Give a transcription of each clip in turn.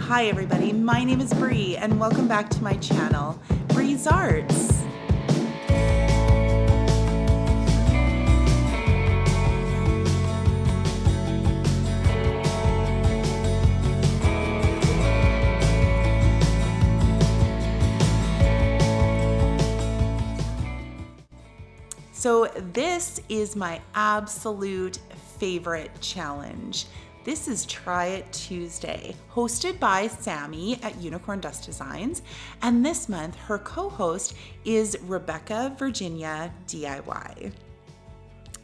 Hi everybody, my name is Bree and welcome back to my channel, Bree's Arts. So this is my absolute favorite challenge. This is Try It Tuesday, hosted by Sammy at Unicorn Dust Designs, and this month her co-host is Rebecca Virginia DIY.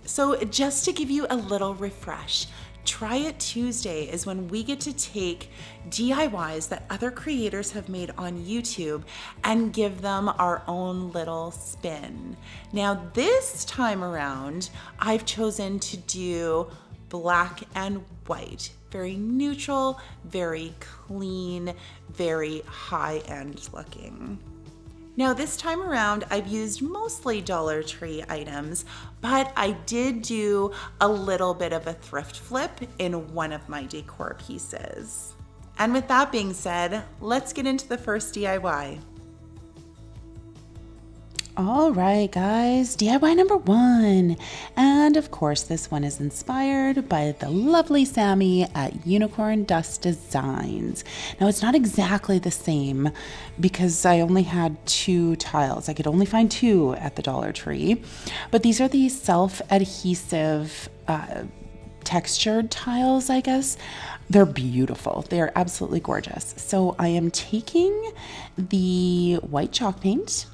So just to give you a little refresh, Try It Tuesday is when we get to take DIYs that other creators have made on YouTube and give them our own little spin. Now this time around, I've chosen to do black and white, very neutral, very clean, very high-end looking. Now this time around, I've used mostly Dollar Tree items, but I did do a little bit of a thrift flip in one of my decor pieces. And with that being said, let's get into the first DIY. All right, guys, DIY number one. And of course, this one is inspired by the lovely Sammy at Unicorn Dust Designs. Now, it's not exactly the same because I only had two tiles. I could only find two at the Dollar Tree, but these are the self-adhesive textured tiles, I guess. They're beautiful. They are absolutely gorgeous. So I am taking the white chalk paint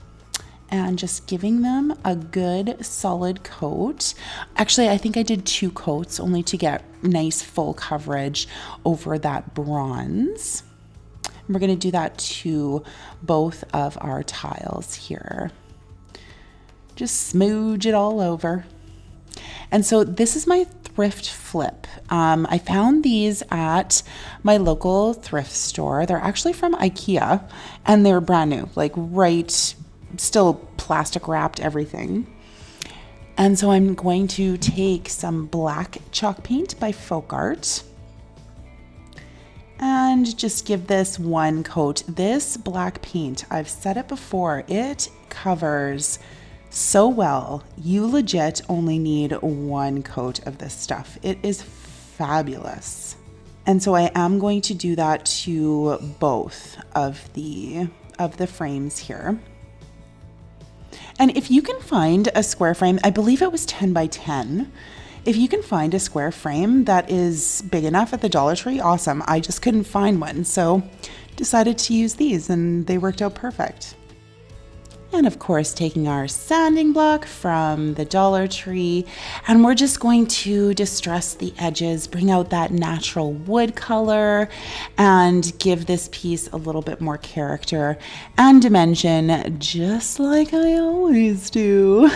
and just giving them a good solid coat. Actually, I think I did two coats only to get nice full coverage over that bronze. And we're gonna do that to both of our tiles here. Just smooge it all over. And so this is my thrift flip. I found these at my local thrift store. They're actually from IKEA and they're brand new, like still plastic wrapped everything. And so I'm going to take some black chalk paint by Folk Art and just give this one coat. This black paint, I've said it before, it covers so well. You legit only need one coat of this stuff. It is fabulous. And so I am going to do that to both of the frames here. And if you can find a square frame, I believe it was 10 by 10. If you can find a square frame that is big enough at the Dollar Tree, awesome. I just couldn't find one, so decided to use these and they worked out perfect. And of course, taking our sanding block from the Dollar Tree, and we're just going to distress the edges, bring out that natural wood color, and give this piece a little bit more character and dimension, just like I always do.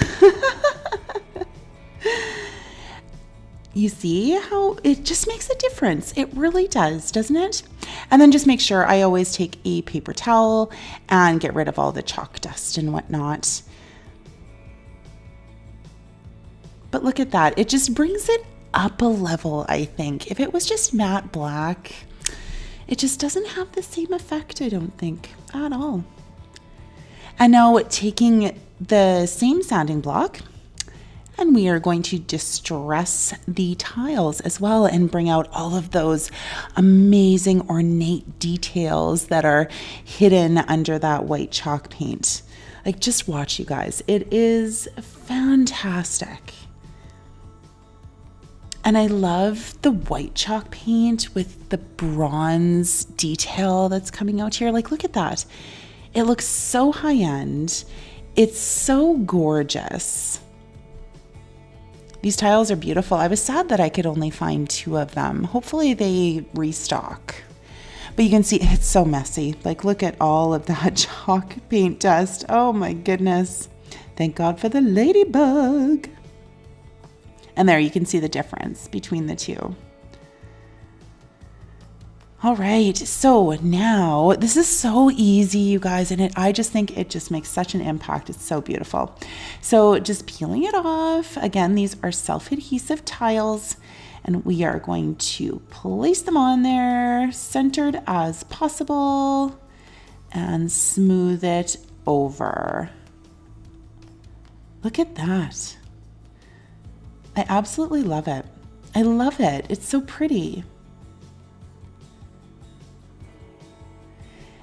You see how it just makes a difference? It really does, doesn't it? And then just make sure I always take a paper towel and get rid of all the chalk dust and whatnot. But look at that. It just brings it up a level, I think. If it was just matte black, it just doesn't have the same effect, I don't think, at all. And now taking the same sanding block, and we are going to distress the tiles as well and bring out all of those amazing ornate details that are hidden under that white chalk paint. Like, just watch, you guys. It is fantastic. And I love the white chalk paint with the bronze detail that's coming out here. Like, look at that. It looks so high-end. It's so gorgeous. These tiles are beautiful. I was sad that I could only find two of them. Hopefully they restock. But you can see it's so messy. Like, look at all of that chalk paint dust. Oh my goodness. Thank God for the ladybug. And there you can see the difference between the two. All right, so now this is so easy, you guys, and I just think it just makes such an impact. It's so beautiful. So just peeling it off. Again, these are self-adhesive tiles, And we are going to place them on there, centered as possible, and smooth it over. Look at that. I absolutely love it. I love it. It's so pretty.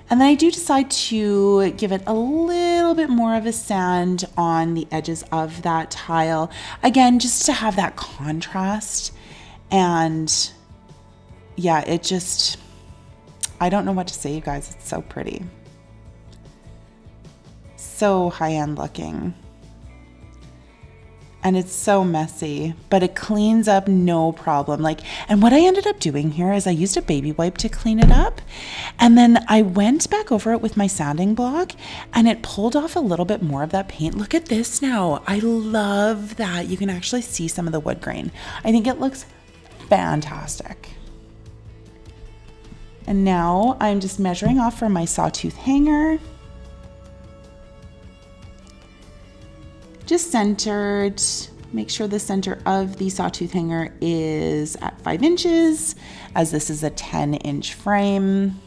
And then I do decide to give it a little bit more of a sand on the edges of that tile. Again, just to have that contrast. And yeah, it just, I don't know what to say, you guys. It's so pretty. So high-end looking. And it's so messy, but it cleans up no problem. And what I ended up doing here is I used a baby wipe to clean it up. And then I went back over it with my sanding block and it pulled off a little bit more of that paint. Look at this now. I love that. You can actually see some of the wood grain. I think it looks fantastic. And now I'm just measuring off from my sawtooth hanger. Just centered. Make sure the center of the sawtooth hanger is at 5 inches, as this is a 10-inch frame.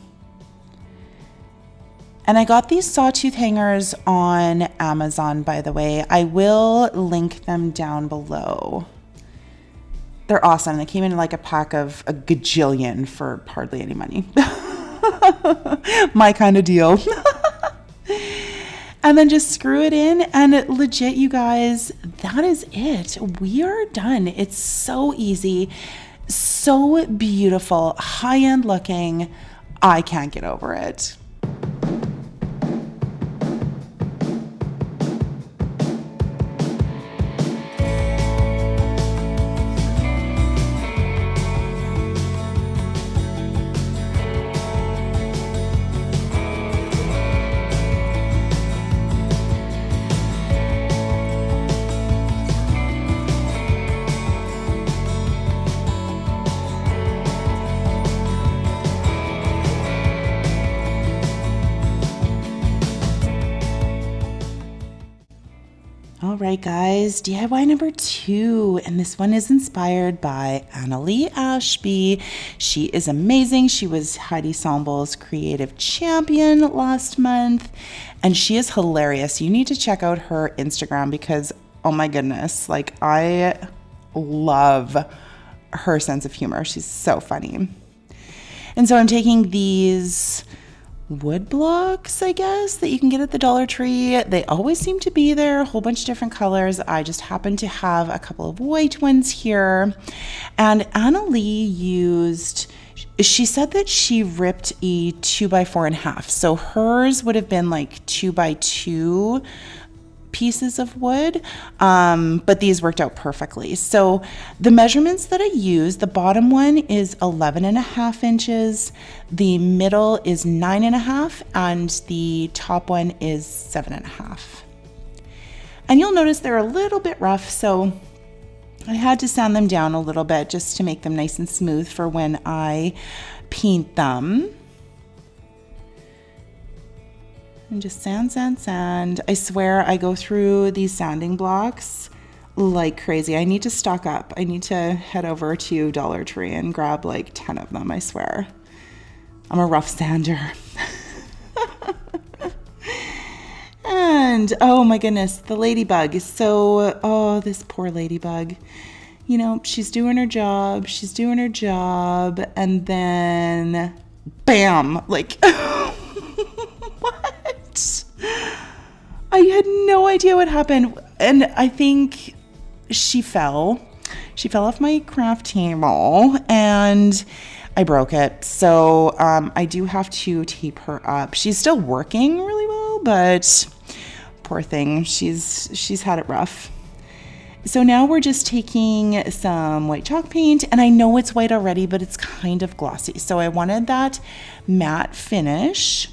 And I got these sawtooth hangers on Amazon, by the way. I will link them down below. They're awesome. They came in like a pack of a gajillion for hardly any money. My kind of deal. And then just screw it in, and legit, you guys, that is it. We are done. It's so easy, so beautiful, high-end looking. I can't get over it. All right, guys, DIY number 2, and this one is inspired by Annalie Ashby. She is amazing. She was Heidi Samble's creative champion last month, and she is hilarious. You need to check out her Instagram because, oh my goodness, I love her sense of humor. She's so funny. And so I'm taking these wood blocks, I guess, that you can get at the Dollar Tree. They always seem to be there, a whole bunch of different colors. I just happen to have a couple of white ones here. And Annalie she said that she ripped a 2x4 in half. So hers would have been 2x2 pieces of wood, but these worked out perfectly. So the measurements that I use, the bottom one is 11.5 inches, the middle is 9.5, and the top one is 7.5. And you'll notice they're a little bit rough, so I had to sand them down a little bit just to make them nice and smooth for when I paint them. And just sand. I swear I go through these sanding blocks like crazy. I need to stock up. I need to head over to Dollar Tree and grab 10 of them, I swear. I'm a rough sander. And oh my goodness, the ladybug is so, oh, this poor ladybug. She's doing her job, and then bam, I had no idea what happened, and I think she fell off my craft table and I broke it. So I do have to tape her up. She's still working really well, but poor thing, she's had it rough. So now we're just taking some white chalk paint, and I know it's white already, but it's kind of glossy. So I wanted that matte finish.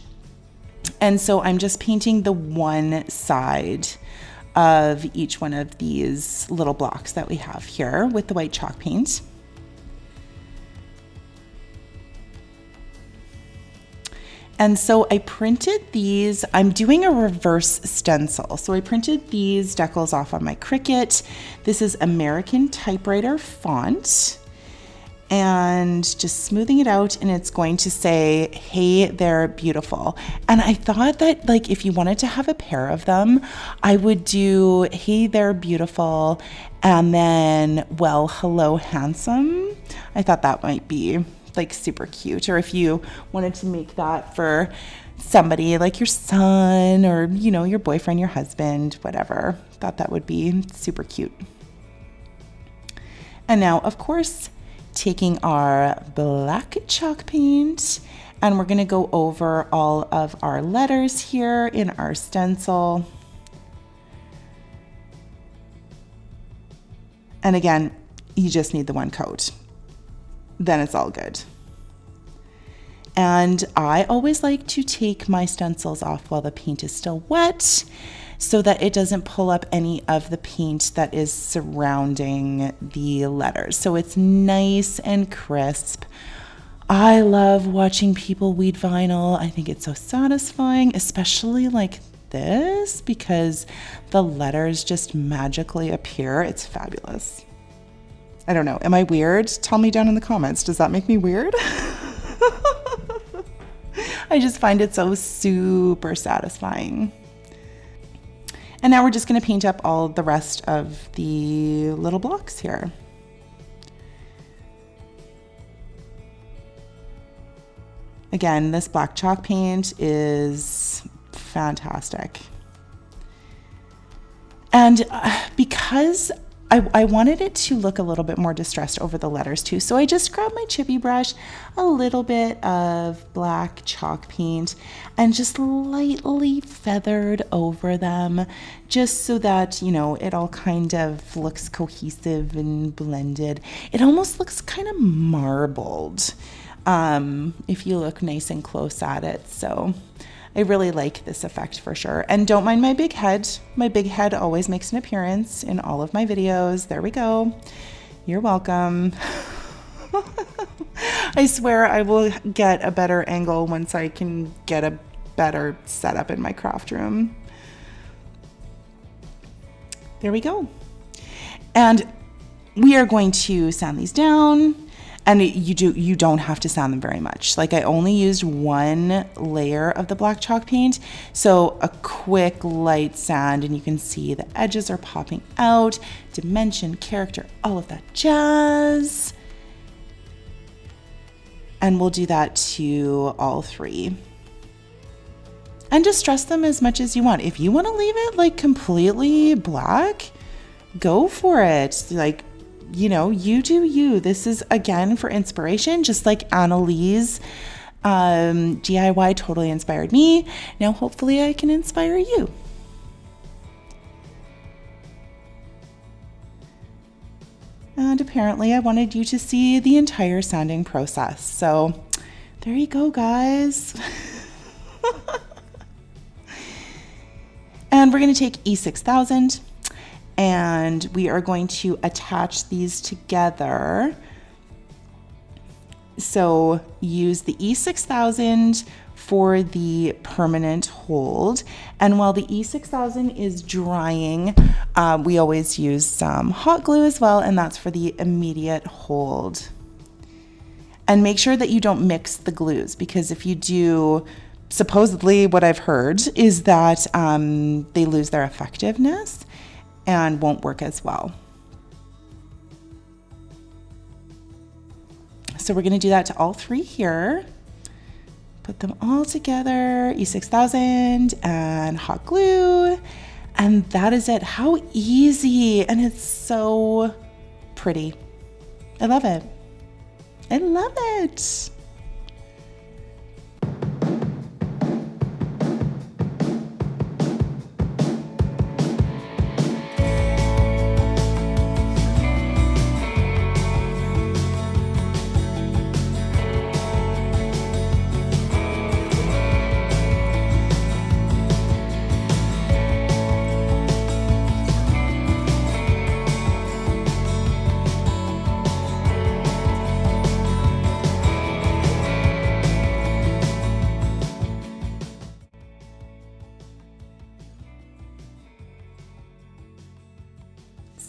And so I'm just painting the one side of each one of these little blocks that we have here with the white chalk paint. And so I printed these, I'm doing a reverse stencil. So I printed these decals off on my Cricut. This is American typewriter font. and just smoothing it out, and it's going to say, "Hey, they're beautiful." And I thought that, like, if you wanted to have a pair of them, I would do, "Hey, they're beautiful," and then, "Well, hello, handsome." I thought that might be like super cute. Or if you wanted to make that for somebody like your son or, you know, your boyfriend, your husband, whatever, thought that would be super cute. And now, of course, taking our black chalk paint, and we're going to go over all of our letters here in our stencil. And again, you just need the one coat. Then it's all good. And I always like to take my stencils off while the paint is still wet so that it doesn't pull up any of the paint that is surrounding the letters. So it's nice and crisp. I love watching people weed vinyl. I think it's so satisfying, especially like this, because the letters just magically appear. It's fabulous. I don't know. Am I weird? Tell me down in the comments. Does that make me weird? I just find it so super satisfying. And now we're just going to paint up all the rest of the little blocks here. Again, this black chalk paint is fantastic. And because I wanted it to look a little bit more distressed over the letters too, so I just grabbed my chippy brush, a little bit of black chalk paint, and just lightly feathered over them, just so that, you know, it all kind of looks cohesive and blended. It almost looks kind of marbled if you look nice and close at it. So I really like this effect for sure. And don't mind my big head. My big head always makes an appearance in all of my videos. There we go. You're welcome. I swear I will get a better angle once I can get a better setup in my craft room. There we go. And we are going to sand these down. And you don't have to sand them very much. Like, I only used one layer of the black chalk paint, so a quick light sand, and you can see the edges are popping out, dimension, character, all of that jazz. And we'll do that to all three. And distress them as much as you want. If you want to leave it like completely black, go for it. Like, you know, you do you. This is, again, for inspiration, just like Annalise DIY totally inspired me. Now, hopefully I can inspire you. And apparently I wanted you to see the entire sanding process. So there you go, guys. And we're going to take E6000. And we are going to attach these together. So use the E6000 for the permanent hold. And while the E6000 is drying, we always use some hot glue as well, and that's for the immediate hold. And make sure that you don't mix the glues, because if you do, supposedly what I've heard is that they lose their effectiveness and won't work as well. So we're going to do that to all three here. Put them all together, E6000 and hot glue, and that is it. How easy, and it's so pretty. I love it. I love it.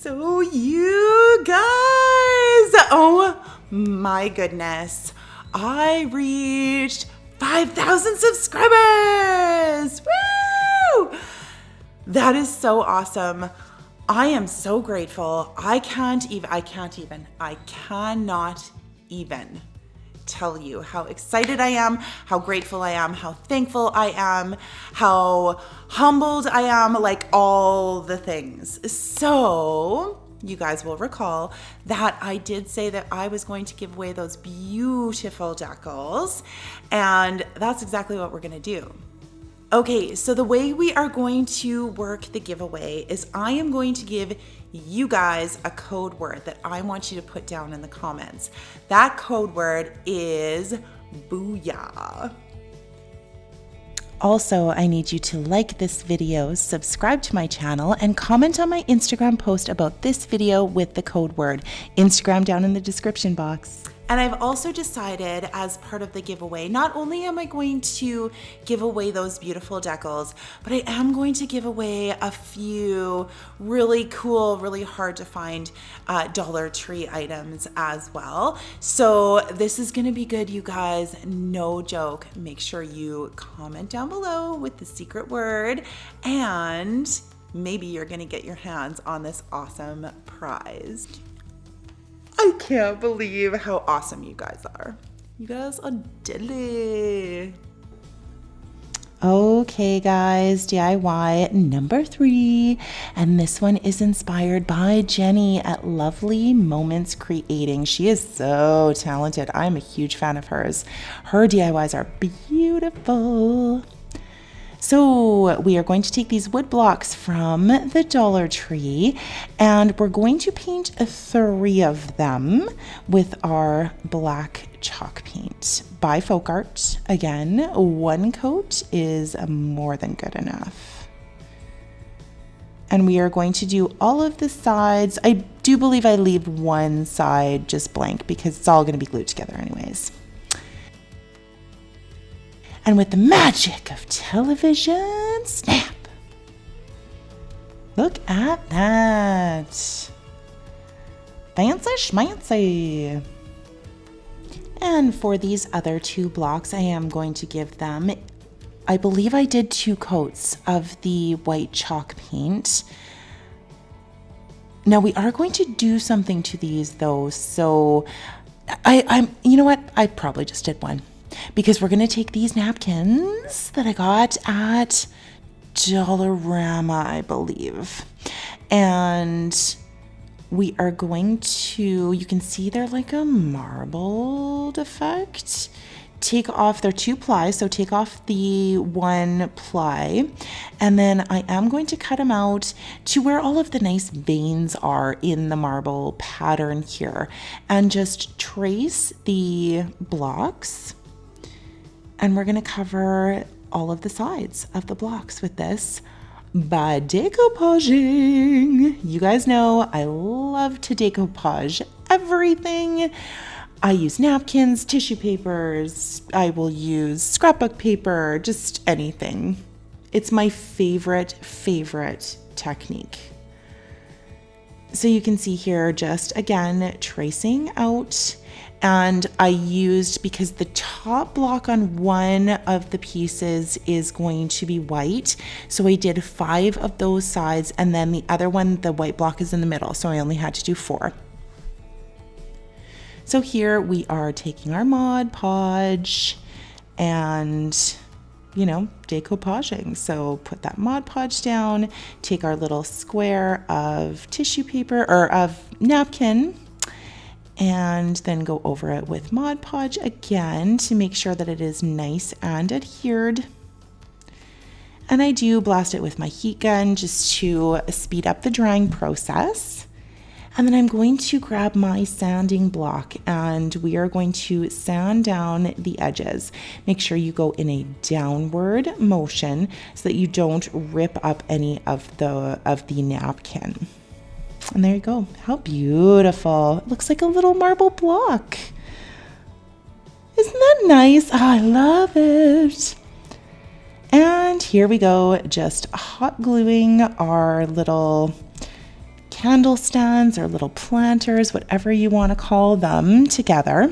So you guys, oh my goodness, I reached 5,000 subscribers! Woo! That is so awesome. I am so grateful. I cannot even tell you how excited I am, how grateful I am, how thankful I am, how humbled I am, like all the things. So you guys will recall that I did say that I was going to give away those beautiful decals, and that's exactly what we're gonna do. Okay, so the way we are going to work the giveaway is I am going to give you guys a code word that I want you to put down in the comments. That code word is booyah. Also, I need you to like this video, subscribe to my channel, and comment on my Instagram post about this video with the code word. Instagram down in the description box. And I've also decided, as part of the giveaway, not only am I going to give away those beautiful decals, but I am going to give away a few really cool, really hard to find Dollar Tree items as well. So this is gonna be good, you guys, no joke. Make sure you comment down below with the secret word, and maybe you're gonna get your hands on this awesome prize. I can't believe how awesome you guys are. You guys are deadly. Okay, guys, DIY number 3. And this one is inspired by Jenny at Lovely Moments Creating. She is so talented. I'm a huge fan of hers. Her DIYs are beautiful. So we are going to take these wood blocks from the Dollar Tree, and we're going to paint 3 of them with our black chalk paint by Folk Art. Again, 1 coat is more than good enough. And we are going to do all of the sides. I do believe I leave one side just blank because it's all going to be glued together anyways. And with the magic of television, snap! Look at that. Fancy schmancy. And for these other 2 blocks, I am going to give them, I believe I did 2 coats of the white chalk paint. Now we are going to do something to these though, so you know what? I probably just did 1. Because we're going to take these napkins that I got at Dollarama, I believe. And we are going to, you can see they're like a marbled effect. Take off, they're 2 ply, so take off the 1 ply. And then I am going to cut them out to where all of the nice veins are in the marble pattern here. And just trace the blocks. And we're gonna cover all of the sides of the blocks with this by decoupaging. You guys know I love to decoupage everything. I use napkins, tissue papers, I will use scrapbook paper, just anything. It's my favorite technique. So you can see here, just again, tracing out. And I used, because the top block on one of the pieces is going to be white, so I did 5 of those sides, and then the other one, the white block is in the middle, so I only had to do 4. So here we are taking our Mod Podge and, you know, decoupaging. So put that Mod Podge down, take our little square of tissue paper, or of napkin, and then go over it with Mod Podge again to make sure that it is nice and adhered. And I do blast it with my heat gun just to speed up the drying process. And then I'm going to grab my sanding block, and we are going to sand down the edges. Make sure you go in a downward motion so that you don't rip up any of the napkin. And there you go. How beautiful. It looks like a little marble block. Isn't that nice? Oh, I love it. And here we go, just hot gluing our little candle stands or little planters, whatever you want to call them, together.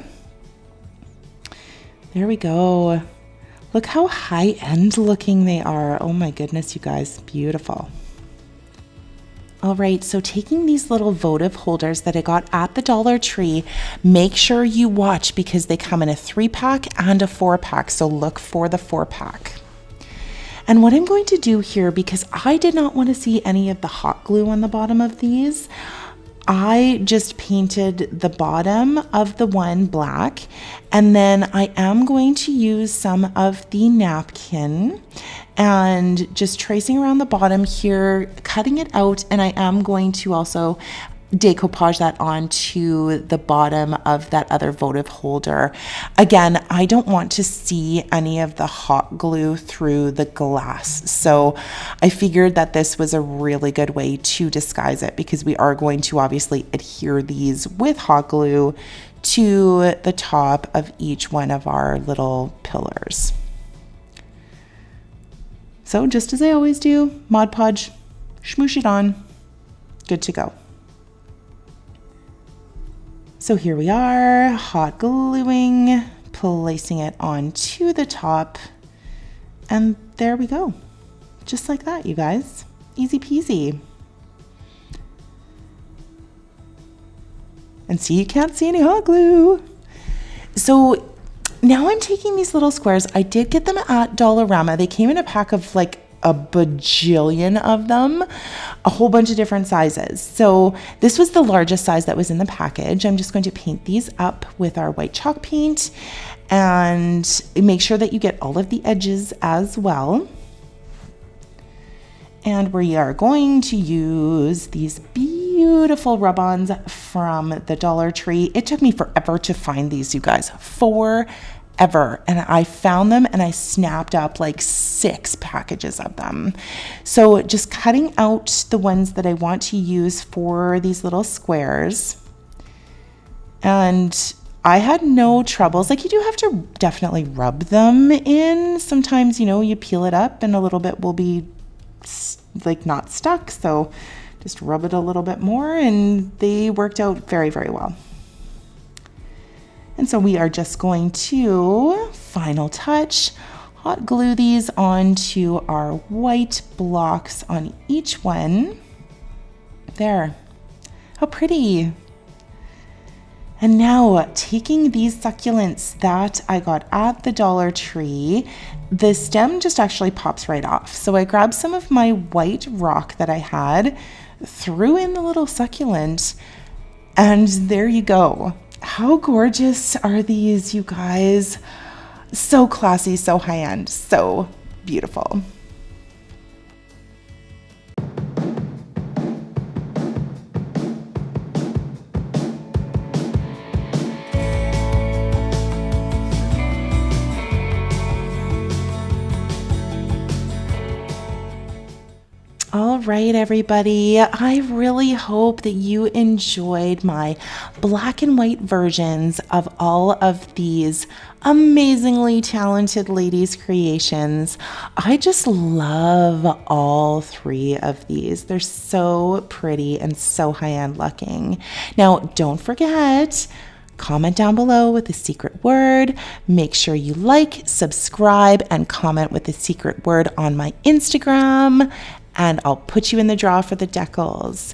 There we go. Look how high-end looking they are. Oh my goodness, you guys, beautiful. All right, so taking these little votive holders that I got at the Dollar Tree, make sure you watch because they come in a 3-pack and a 4-pack, so look for the 4-pack. And what I'm going to do here, because I did not want to see any of the hot glue on the bottom of these, I just painted the bottom of the one black, and then I am going to use some of the napkin and just tracing around the bottom here, cutting it out, and I am going to also decoupage that onto the bottom of that other votive holder. Again, I don't want to see any of the hot glue through the glass, so I figured that this was a really good way to disguise it because we are going to obviously adhere these with hot glue to the top of each one of our little pillars. So just as I always do, Mod Podge, smoosh it on, good to go. So here we are, hot gluing, placing it onto the top, and there we go. Just like that, you guys. Easy peasy. And see, you can't see any hot glue. So now I'm taking these little squares. I did get them at Dollarama. They came in a pack of like a bajillion of them, a whole bunch of different sizes. So this was the largest size that was in the package. I'm just going to paint these up with our white chalk paint and make sure that you get all of the edges as well. And we are going to use these beautiful rub-ons from the Dollar Tree. It took me forever to find these, you guys, forever. And I found them and I snapped up like 6 packages of them. So just cutting out the ones that I want to use for these little squares. And I had no troubles. Like, you do have to definitely rub them in. Sometimes, you know, you peel it up and a little bit will be like not stuck, so just rub it a little bit more, and they worked out very, very well. And so we are just going to final touch, hot glue these onto our white blocks on each one. There, how pretty. And now taking these succulents that I got at the Dollar Tree, the stem just actually pops right off. So I grabbed some of my white rock that I had, threw in the little succulent, and there you go. How gorgeous are these, you guys? So classy, so high-end, so beautiful. All right, everybody. I really hope that you enjoyed my black and white versions of all of these amazingly talented ladies' creations. I just love all 3 of these. They're so pretty and so high-end looking. Now, don't forget, comment down below with the secret word. Make sure you like, subscribe, and comment with the secret word on my Instagram, and I'll put you in the draw for the decals.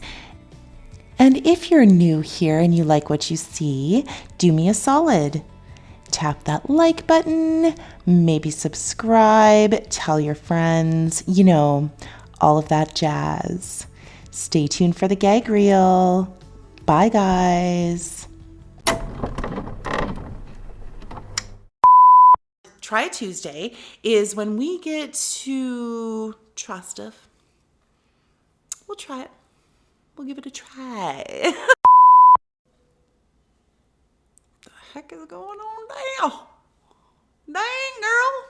And if you're new here and you like what you see, do me a solid. Tap that like button, maybe subscribe, tell your friends, you know, all of that jazz. Stay tuned for the gag reel. Bye, guys. Try Tuesday is when we get to try stuff. We'll try it. We'll give it a try. The heck is going on now? Dang, girl.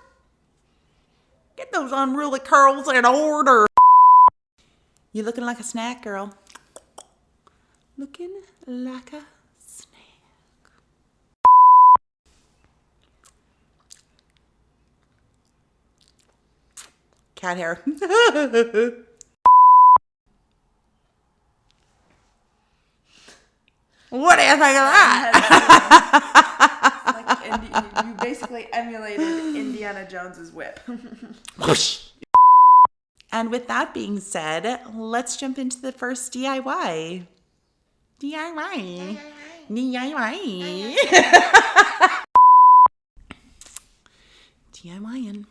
Get those unruly curls in order. You looking like a snack, girl. Looking like a snack. Cat hair. just like that. You basically emulated Indiana Jones's whip. And with that being said, let's jump into the first DIY. DIY. DIYing.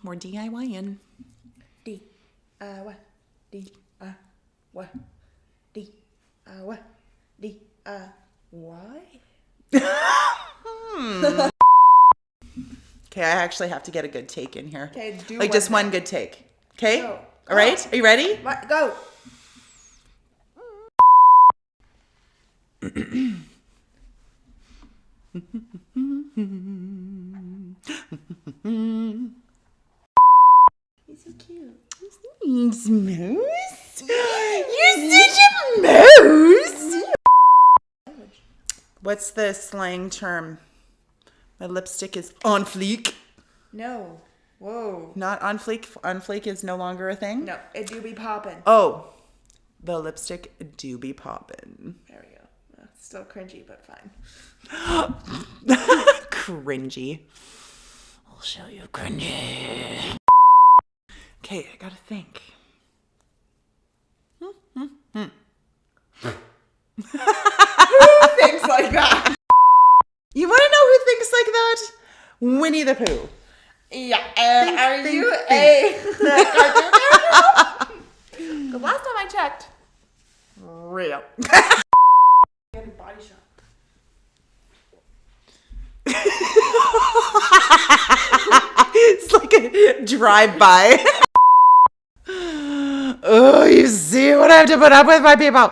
More DIYing. DIY. DIY. DIY. DIY. Okay, I actually have to get a good take in here. Okay, do like just one good take. Okay? Go. All right? Are you ready? Go. He's so cute. Moose. You're such a moose. What's the slang term? My lipstick is on fleek. No. Whoa. Not on fleek. On fleek is no longer a thing? No, it do be poppin'. Oh, the lipstick do be poppin'. There we go. Still cringy, but fine. Cringy. I'll show you cringy. Okay, I gotta think. Who thinks like that? You want to know who thinks like that? Winnie the Pooh. Yeah, and are think, you think. a cartoon character? The last time I checked, Real. get a body shop. It's like a drive-by. Oh, you see what I have to put up with, my people.